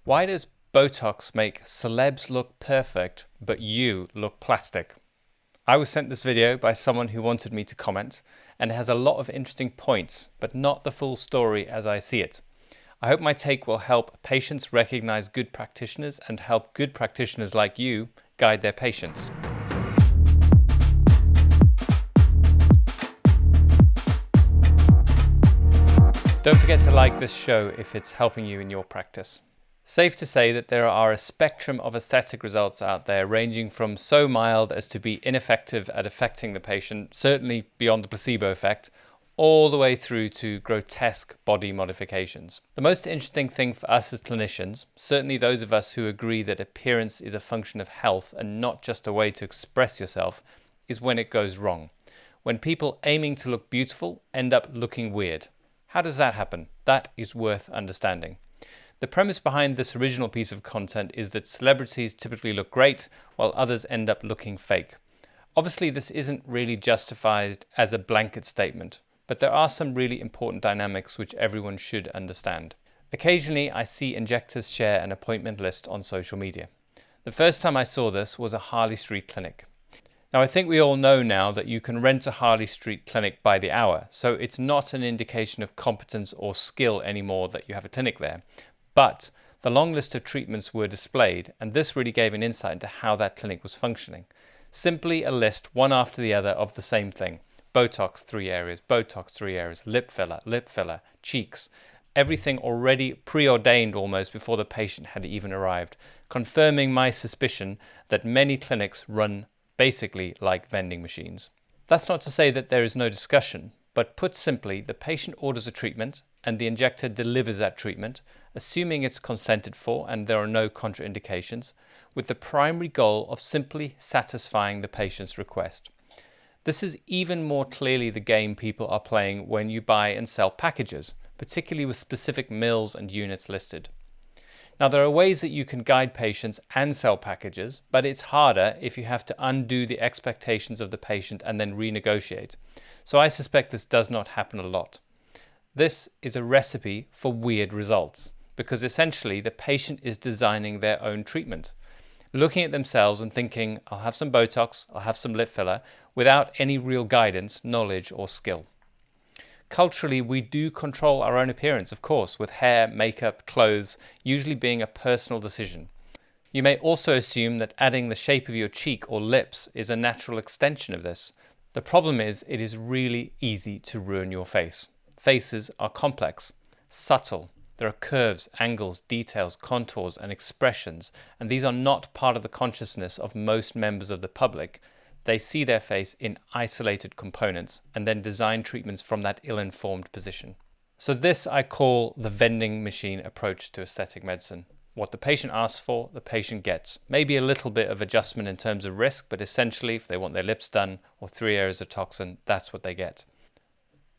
Why does Botox make celebs look perfect, but you look plastic? I was sent this video by someone who wanted me to comment, and it has a lot of interesting points, but not the full story as I see it. I hope my take will help patients recognize good practitioners and help good practitioners like you guide their patients. Don't forget to like this show if it's helping you in your practice. Safe to say that there are a spectrum of aesthetic results out there, ranging from so mild as to be ineffective at affecting the patient, certainly beyond the placebo effect, all the way through to grotesque body modifications. The most interesting thing for us as clinicians, certainly those of us who agree that appearance is a function of health and not just a way to express yourself, is when it goes wrong. When people aiming to look beautiful end up looking weird. How does that happen? That is worth understanding. The premise behind this original piece of content is that celebrities typically look great while others end up looking fake. Obviously, this isn't really justified as a blanket statement, but there are some really important dynamics which everyone should understand. Occasionally, I see injectors share an appointment list on social media. The first time I saw this was a Harley Street clinic. Now, I think we all know now that you can rent a Harley Street clinic by the hour, so it's not an indication of competence or skill anymore that you have a clinic there. But the long list of treatments were displayed, and this really gave an insight into how that clinic was functioning. Simply a list, one after the other, of the same thing. Botox 3 areas, Botox 3 areas, lip filler, cheeks. Everything already preordained almost before the patient had even arrived, confirming my suspicion that many clinics run basically like vending machines. That's not to say that there is no discussion, but put simply, the patient orders a treatment and the injector delivers that treatment, assuming it's consented for and there are no contraindications, with the primary goal of simply satisfying the patient's request. This is even more clearly the game people are playing when you buy and sell packages, particularly with specific mills and units listed. Now, there are ways that you can guide patients and sell packages, but it's harder if you have to undo the expectations of the patient and then renegotiate. So I suspect this does not happen a lot. This is a recipe for weird results, because essentially the patient is designing their own treatment, looking at themselves and thinking, I'll have some Botox, I'll have some lip filler, without any real guidance, knowledge, or skill. Culturally, we do control our own appearance, of course, with hair, makeup, clothes, usually being a personal decision. You may also assume that adding the shape of your cheek or lips is a natural extension of this. The problem is, it is really easy to ruin your face. Faces are complex, subtle. There are curves, angles, details, contours, and expressions, and these are not part of the consciousness of most members of the public. They see their face in isolated components and then design treatments from that ill-informed position. So this I call the vending machine approach to aesthetic medicine. What the patient asks for, the patient gets. Maybe a little bit of adjustment in terms of risk, but essentially if they want their lips done or 3 areas of toxin, that's what they get.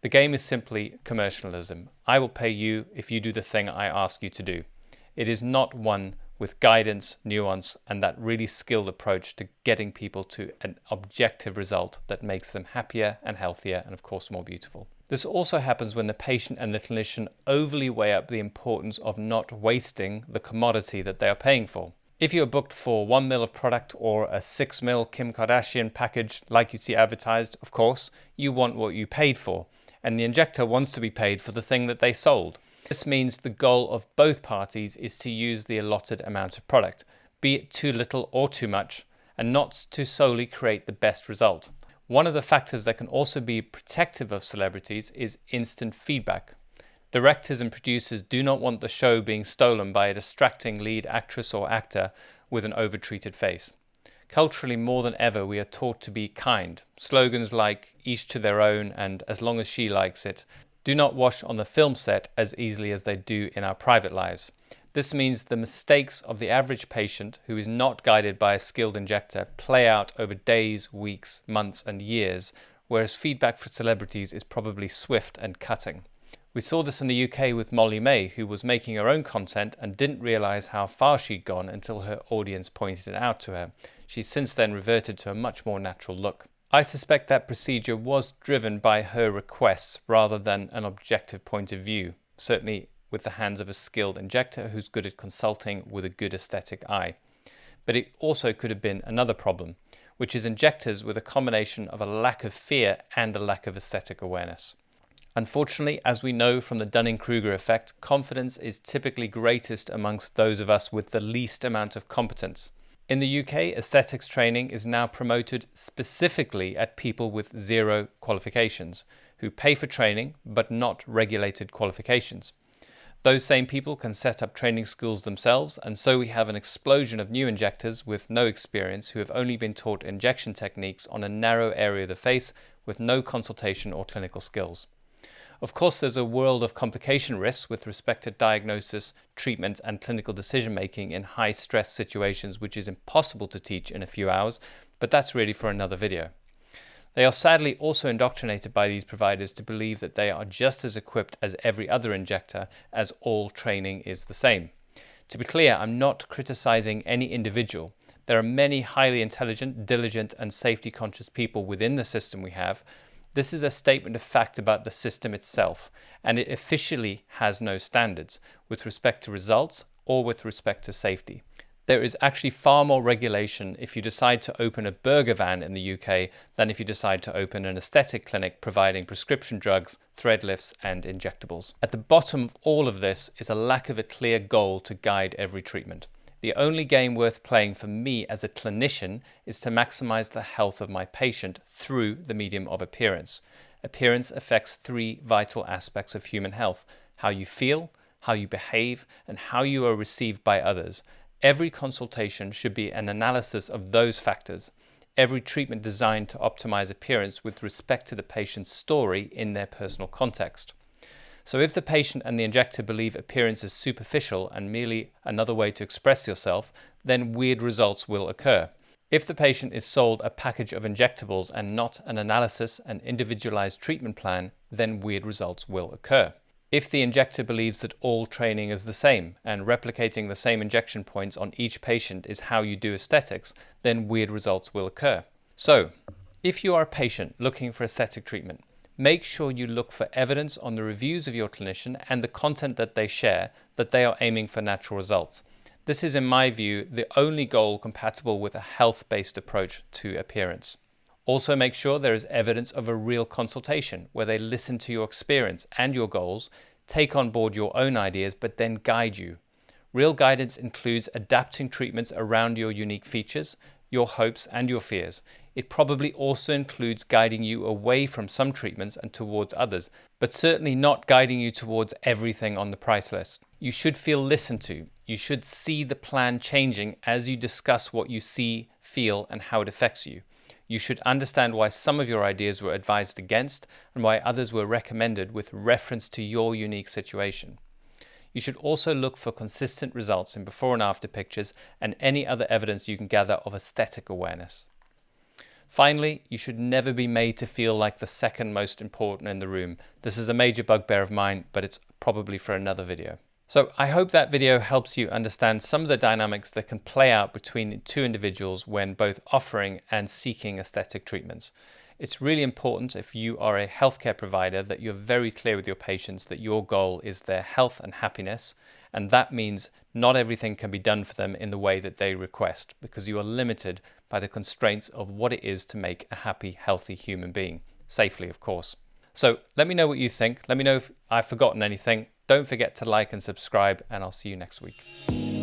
The game is simply commercialism. I will pay you if you do the thing I ask you to do. It is not one with guidance, nuance, and that really skilled approach to getting people to an objective result that makes them happier and healthier and of course more beautiful. This also happens when the patient and the clinician overly weigh up the importance of not wasting the commodity that they are paying for. If you are booked for 1 ml of product or a 6 ml Kim Kardashian package like you see advertised, of course, you want what you paid for, and the injector wants to be paid for the thing that they sold. This means the goal of both parties is to use the allotted amount of product, be it too little or too much, and not to solely create the best result. One of the factors that can also be protective of celebrities is instant feedback. Directors and producers do not want the show being stolen by a distracting lead actress or actor with an overtreated face. Culturally, more than ever, we are taught to be kind. Slogans like each to their own and as long as she likes it do not wash on the film set as easily as they do in our private lives. This means the mistakes of the average patient who is not guided by a skilled injector play out over days, weeks, months and years, whereas feedback for celebrities is probably swift and cutting. We saw this in the UK with Molly May, who was making her own content and didn't realise how far she'd gone until her audience pointed it out to her. She's since then reverted to a much more natural look. I suspect that procedure was driven by her requests rather than an objective point of view. Certainly with the hands of a skilled injector who's good at consulting with a good aesthetic eye. But it also could have been another problem, which is injectors with a combination of a lack of fear and a lack of aesthetic awareness. Unfortunately, as we know from the Dunning-Kruger effect, confidence is typically greatest amongst those of us with the least amount of competence. In the UK, aesthetics training is now promoted specifically at people with zero qualifications, who pay for training but not regulated qualifications. Those same people can set up training schools themselves, and so we have an explosion of new injectors with no experience who have only been taught injection techniques on a narrow area of the face with no consultation or clinical skills. Of course, there's a world of complication risks with respect to diagnosis, treatment, and clinical decision-making in high-stress situations, which is impossible to teach in a few hours, but that's really for another video. They are sadly also indoctrinated by these providers to believe that they are just as equipped as every other injector, as all training is the same. To be clear, I'm not criticizing any individual. There are many highly intelligent, diligent, and safety-conscious people within the system we have. This is a statement of fact about the system itself, and it officially has no standards with respect to results or with respect to safety. There is actually far more regulation if you decide to open a burger van in the UK than if you decide to open an aesthetic clinic providing prescription drugs, thread lifts, and injectables. At the bottom of all of this is a lack of a clear goal to guide every treatment. The only game worth playing for me as a clinician is to maximize the health of my patient through the medium of appearance. Appearance affects three vital aspects of human health: how you feel, how you behave, and how you are received by others. Every consultation should be an analysis of those factors. Every treatment designed to optimize appearance with respect to the patient's story in their personal context. So if the patient and the injector believe appearance is superficial and merely another way to express yourself, then weird results will occur. If the patient is sold a package of injectables and not an analysis and individualized treatment plan, then weird results will occur. If the injector believes that all training is the same and replicating the same injection points on each patient is how you do aesthetics, then weird results will occur. So, if you are a patient looking for aesthetic treatment, make sure you look for evidence on the reviews of your clinician and the content that they share that they are aiming for natural results. This is, in my view, the only goal compatible with a health-based approach to appearance. Also make sure there is evidence of a real consultation where they listen to your experience and your goals, take on board your own ideas, but then guide you. Real guidance includes adapting treatments around your unique features, your hopes and your fears. It probably also includes guiding you away from some treatments and towards others, but certainly not guiding you towards everything on the price list. You should feel listened to. You should see the plan changing as you discuss what you see, feel, and how it affects you. You should understand why some of your ideas were advised against and why others were recommended with reference to your unique situation. You should also look for consistent results in before and after pictures and any other evidence you can gather of aesthetic awareness. Finally, you should never be made to feel like the second most important in the room. This is a major bugbear of mine, but it's probably for another video. So I hope that video helps you understand some of the dynamics that can play out between two individuals when both offering and seeking aesthetic treatments. It's really important if you are a healthcare provider that you're very clear with your patients that your goal is their health and happiness, and that means not everything can be done for them in the way that they request because you are limited by the constraints of what it is to make a happy, healthy human being, safely of course. So let me know what you think. Let me know if I've forgotten anything. Don't forget to like and subscribe, and I'll see you next week.